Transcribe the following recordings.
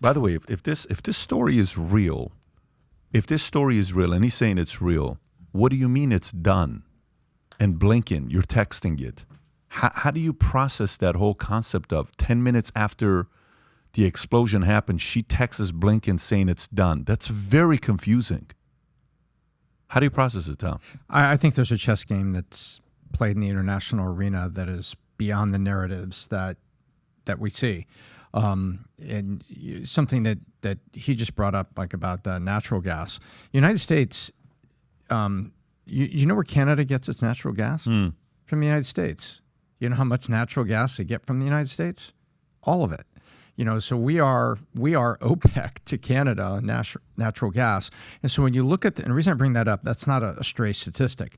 By the way, if this story is real, and he's saying it's real, what do you mean it's done? And Blinken, you're texting it. How do you process that whole concept of 10 minutes after the explosion happened, she texts Blinken saying it's done? That's very confusing. How do you process it, Tom? I think there's a chess game that's played in the international arena that is beyond the narratives that we see. And something that he just brought up, like about natural gas. United States, you know where Canada gets its natural gas? From the United States. You know how much natural gas they get from the United States? All of it. So we are OPEC to Canada on natural gas. And so when you look at and the reason I bring that up, that's not a stray statistic.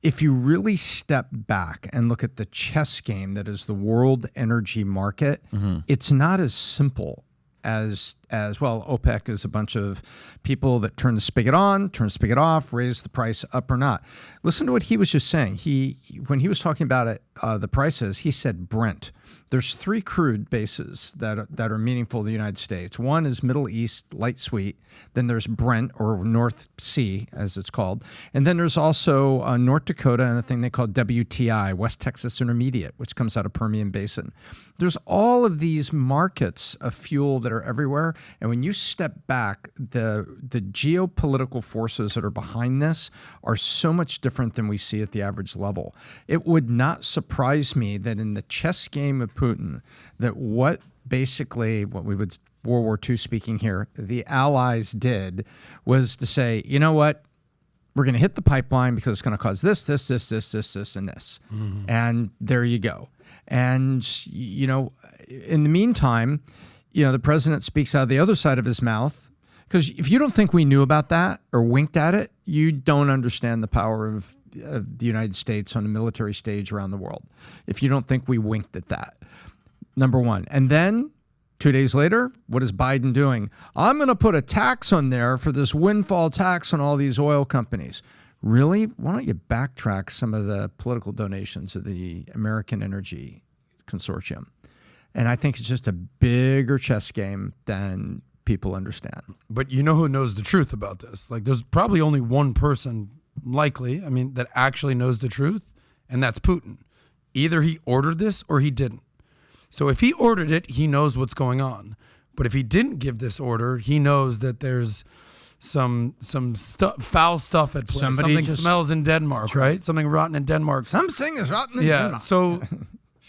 If you really step back and look at the chess game that is the world energy market, it's not as simple as well. OPEC is a bunch of people that turn the spigot on, turn the spigot off, raise the price up or not. Listen to what he was just saying. When he was talking about it, the prices, he said Brent. There's 3 crude bases that are meaningful to the United States. One is Middle East light sweet. Then there's Brent, or North Sea, as it's called. And then there's also North Dakota and a thing they call WTI, West Texas Intermediate, which comes out of Permian Basin. There's all of these markets of fuel that are everywhere. And when you step back, the geopolitical forces that are behind this are so much different than we see at the average level. It would not surprise me that in the chess game of Putin, that what we would, World War II speaking here, the Allies did was to say, you know what, we're going to hit the pipeline because it's going to cause this, and this. And there you go. And, in the meantime, the president speaks out of the other side of his mouth, because if you don't think we knew about that or winked at it, you don't understand the power of the United States on the military stage around the world. If you don't think we winked at that, number one. And then 2 days later, what is Biden doing? I'm going to put a tax on there for this windfall tax on all these oil companies. Really? Why don't you backtrack some of the political donations of the American Energy Consortium? And I think it's just a bigger chess game than people understand. But you know who knows the truth about this? Like, there's probably only one person likely, that actually knows the truth, and that's Putin. Either he ordered this or he didn't. So if he ordered it, he knows what's going on. But if he didn't give this order, he knows that there's some foul stuff at play. Something smells in Denmark, right? Something rotten in Denmark. Something is rotten in Denmark. So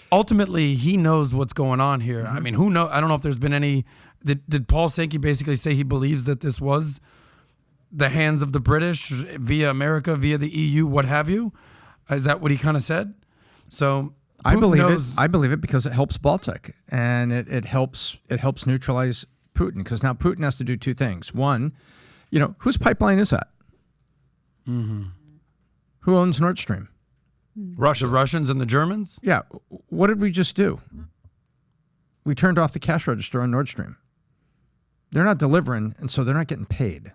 ultimately, he knows what's going on here. Who knows? I don't know if there's been any. Did Paul Sankey basically say he believes that this was the hands of the British via America, via the EU, what have you? Is that what he kind of said? So I believe it. I believe it because it helps Baltic, and it helps neutralize Putin, because now Putin has to do 2 things. One, whose pipeline is that? Who owns Nord Stream? Russia. The Russians and the Germans? Yeah. What did we just do? We turned off the cash register on Nord Stream. They're not delivering, and so they're not getting paid.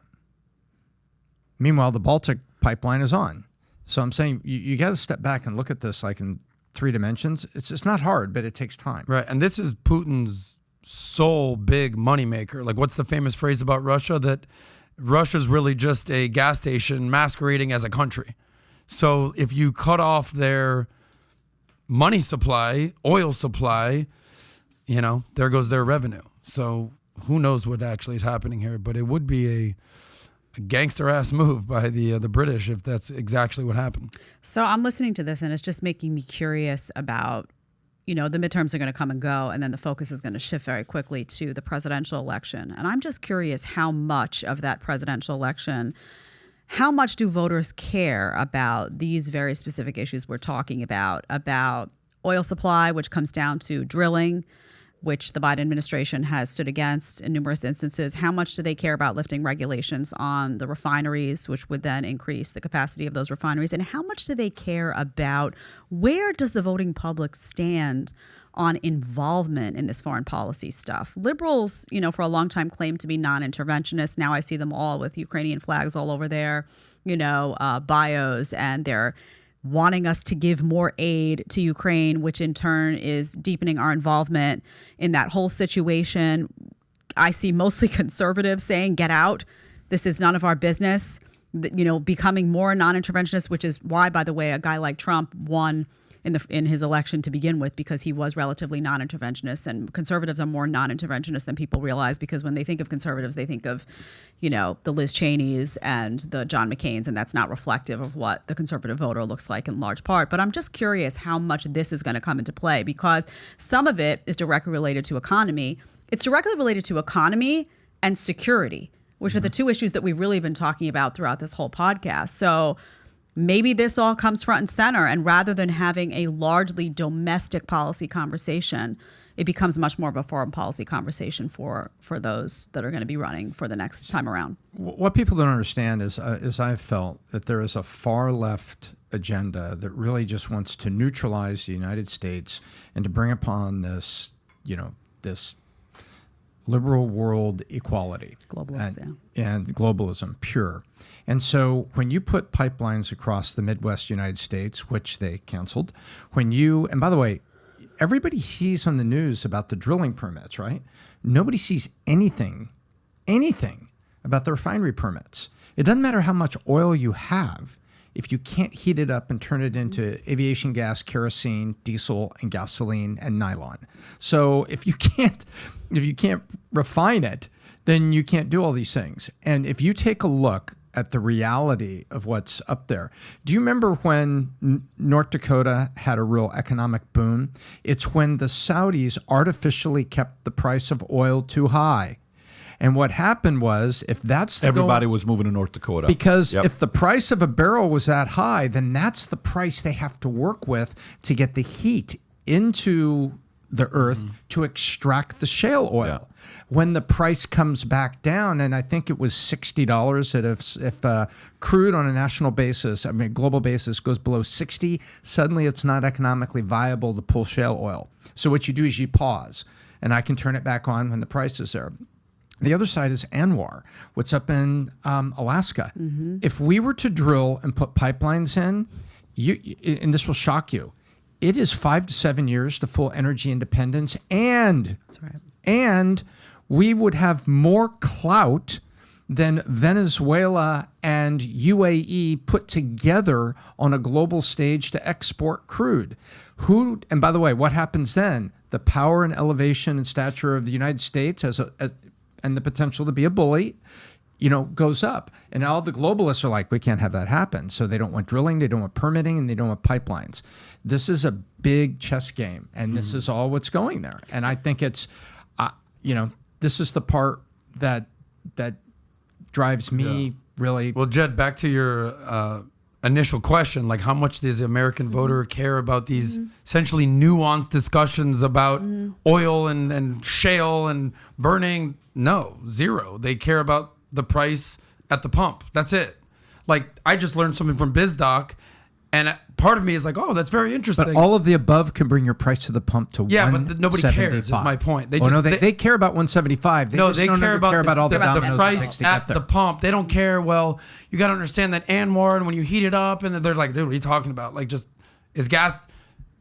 Meanwhile, the Baltic pipeline is on. So I'm saying you got to step back and look at this like in 3 dimensions. It's not hard, but it takes time. Right, and this is Putin's sole big moneymaker. Like, what's the famous phrase about Russia? That Russia's really just a gas station masquerading as a country. So if you cut off their money supply, oil supply, there goes their revenue. So who knows what actually is happening here, but it would be a gangster-ass move by the British if that's exactly what happened. So I'm listening to this, and it's just making me curious about, the midterms are going to come and go, and then the focus is going to shift very quickly to the presidential election. And I'm just curious how much of that presidential election, how much do voters care about these very specific issues we're talking about oil supply, which comes down to drilling, which the Biden administration has stood against in numerous instances. How much do they care about lifting regulations on the refineries, which would then increase the capacity of those refineries? And how much do they care about where does the voting public stand on involvement in this foreign policy stuff? Liberals, for a long time claimed to be non-interventionists. Now I see them all with Ukrainian flags all over their, bios, and they're wanting us to give more aid to Ukraine, which in turn is deepening our involvement in that whole situation. I see mostly conservatives saying, get out. This is none of our business. Becoming more non-interventionist, which is why, by the way, a guy like Trump won in his election to begin with, because he was relatively non-interventionist, and conservatives are more non-interventionist than people realize, because when they think of conservatives, they think of, the Liz Cheneys and the John McCains, and that's not reflective of what the conservative voter looks like in large part. But I'm just curious how much this is going to come into play, because some of it is directly related to economy. It's directly related to economy and security, which are the two issues that we've really been talking about throughout this whole podcast. So maybe this all comes front and center, and rather than having a largely domestic policy conversation, it becomes much more of a foreign policy conversation for those that are going to be running for the next time around. What people don't understand is I've felt that there is a far left agenda that really just wants to neutralize the United States and to bring upon this, this liberal world equality. Globalism, and globalism, pure. And so when you put pipelines across the Midwest United States, which they canceled, and by the way, everybody sees on the news about the drilling permits, right? Nobody sees anything about the refinery permits. It doesn't matter how much oil you have if you can't heat it up and turn it into aviation gas, kerosene, diesel, and gasoline and nylon. So if you can't refine it, then you can't do all these things. And if you take a look at the reality of what's up there. Do you remember when North Dakota had a real economic boom? It's when the Saudis artificially kept the price of oil too high. And what happened was, if that's everybody was moving to North Dakota. Because if the price of a barrel was that high, then that's the price they have to work with to get the heat into the earth to extract the shale oil. Yeah. When the price comes back down, and I think it was $60, that if crude on a national basis, global basis, goes below 60, suddenly it's not economically viable to pull shale oil. So what you do is you pause, and I can turn it back on when the price is there. The other side is ANWR, what's up in Alaska. Mm-hmm. If we were to drill and put pipelines in, and this will shock you, it is 5 to 7 years to full energy independence, and That's right. And we would have more clout than Venezuela and UAE put together on a global stage to export crude. And by the way, what happens then? The power and elevation and stature of the United States and the potential to be a bully, goes up. And all the globalists are like, we can't have that happen. So they don't want drilling, they don't want permitting, and they don't want pipelines. This is a big chess game, and this is all what's going there. And I think it's, this is the part that drives me really. Well, Jed, back to your initial question, like how much does the American voter care about these essentially nuanced discussions about oil and shale and burning? No, zero. They care about the price at the pump. That's it. Like, I just learned something from BizDoc, and part of me is like, oh, that's very interesting. But all of the above can bring your price to the pump to but nobody cares, is my point. They care about 175. They care about all the price at the pump. They don't care. Well, you got to understand that ANWR, and when you heat it up, and they're like, dude, what are you talking about? Like, just, is gas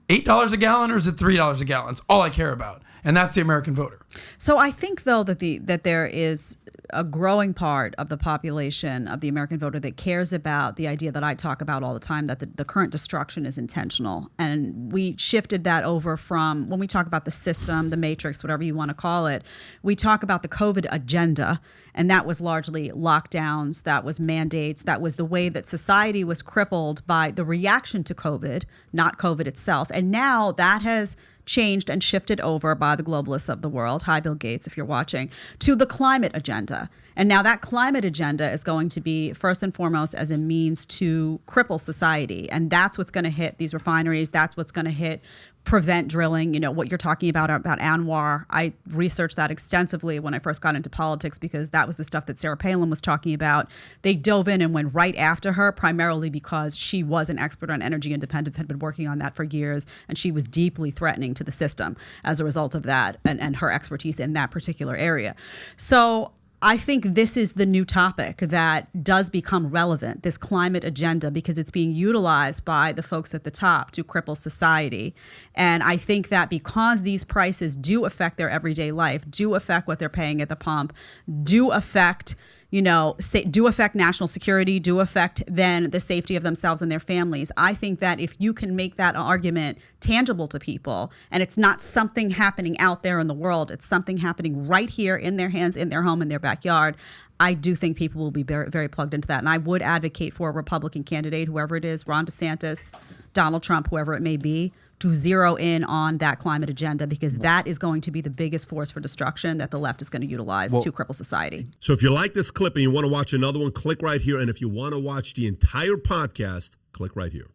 $8 a gallon or is it $3 a gallon? It's all I care about. And that's the American voter. So I think, though, that there is a growing part of the population of the American voter that cares about the idea that I talk about all the time, that the current destruction is intentional. And we shifted that over from, when we talk about the system, the matrix, whatever you want to call it, we talk about the COVID agenda. And that was largely lockdowns, that was mandates, that was the way that society was crippled by the reaction to COVID, not COVID itself. And now that has changed and shifted over by the globalists of the world, hi Bill Gates if you're watching, to the climate agenda. And now that climate agenda is going to be first and foremost as a means to cripple society. And that's what's going to hit these refineries. That's what's going to prevent drilling. What you're talking about ANWR. I researched that extensively when I first got into politics, because that was the stuff that Sarah Palin was talking about. They dove in and went right after her, primarily because she was an expert on energy independence, had been working on that for years, and she was deeply threatening to the system as a result of that and her expertise in that particular area. So I think this is the new topic that does become relevant, this climate agenda, because it's being utilized by the folks at the top to cripple society. And I think that because these prices do affect their everyday life, do affect what they're paying at the pump, do affect do affect national security, do affect then the safety of themselves and their families. I think that if you can make that argument tangible to people, and it's not something happening out there in the world, it's something happening right here in their hands, in their home, in their backyard, I do think people will be very, very plugged into that. And I would advocate for a Republican candidate, whoever it is, Ron DeSantis, Donald Trump, whoever it may be, to zero in on that climate agenda, because that is going to be the biggest force for destruction that the left is going to utilize to cripple society. So if you like this clip and you want to watch another one, click right here. And if you want to watch the entire podcast, click right here.